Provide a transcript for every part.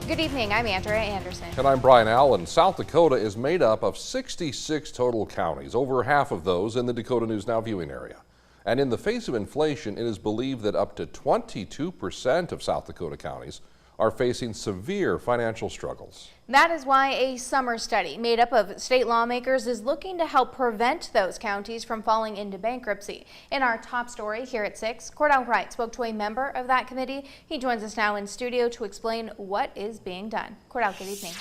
Good evening, I'm Andrea Anderson. And I'm Brian Allen. South Dakota is made up of 66 total counties, over half of those in the Dakota News Now viewing area. And in the face of inflation, it is believed that up to 22% of South Dakota counties are facing severe financial struggles. That is why a summer study made up of state lawmakers is looking to help prevent those counties from falling into bankruptcy. In our top story here at 6, Cordell Wright spoke to a member of that committee. He joins us now in studio to explain what is being done. Cordell, good evening.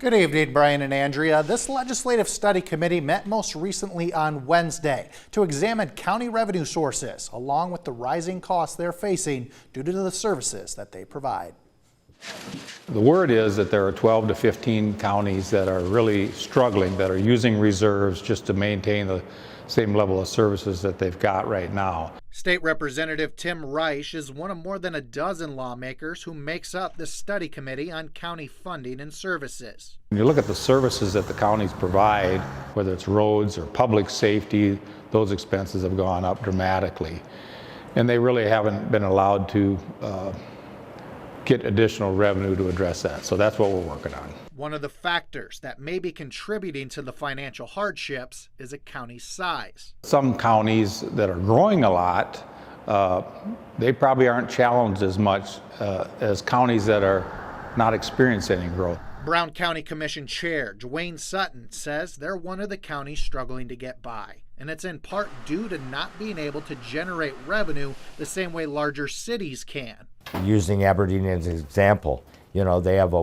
Good evening, Brian and Andrea. This legislative study committee met most recently on Wednesday to examine county revenue sources, along with the rising costs they're facing due to the services that they provide. The word is that there are 12 to 15 counties that are really struggling, that are using reserves just to maintain the same level of services that they've got right now. State Representative Tim Reich is one of more than a dozen lawmakers who makes up the study committee on county funding and services. When you look at the services that the counties provide, whether it's roads or public safety, those expenses have gone up dramatically. And they really haven't been allowed to get additional revenue to address that. So that's what we're working on. One of the factors that may be contributing to the financial hardships is a county's size. Some counties that are growing a lot, they probably aren't challenged as much as counties that are not experiencing any growth. Brown County Commission Chair Dwayne Sutton says they're one of the counties struggling to get by, and it's in part due to not being able to generate revenue the same way larger cities can. Using Aberdeen as an example, you know, they have a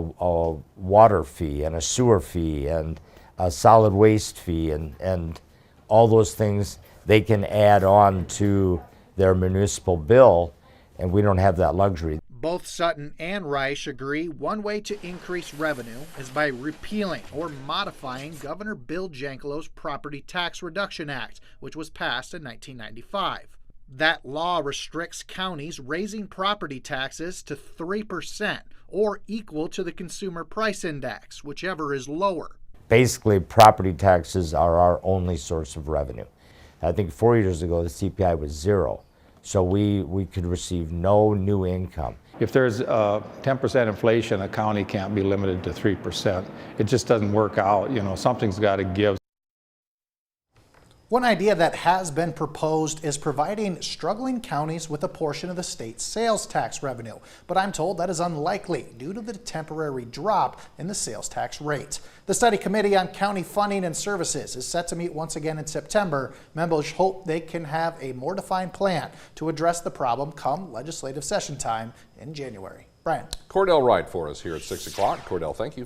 water fee and a sewer fee and a solid waste fee and all those things they can add on to their municipal bill, and we don't have that luxury. Both Sutton and Reich agree one way to increase revenue is by repealing or modifying Governor Bill Jankelow's Property Tax Reduction Act, which was passed in 1995. That law restricts counties raising property taxes to 3% or equal to the Consumer Price Index, whichever is lower. Basically, property taxes are our only source of revenue. I think 4 years ago, the CPI was 0. So we could receive no new income. If there's 10% inflation, a county can't be limited to 3%. It just doesn't work out. You know, something's got to give. One idea that has been proposed is providing struggling counties with a portion of the state's sales tax revenue, but I'm told that is unlikely due to the temporary drop in the sales tax rate. The study committee on county funding and services is set to meet once again in September. Members hope they can have a more defined plan to address the problem come legislative session time in January. Brian. Cordell Wright for us here at 6 o'clock. Cordell, thank you.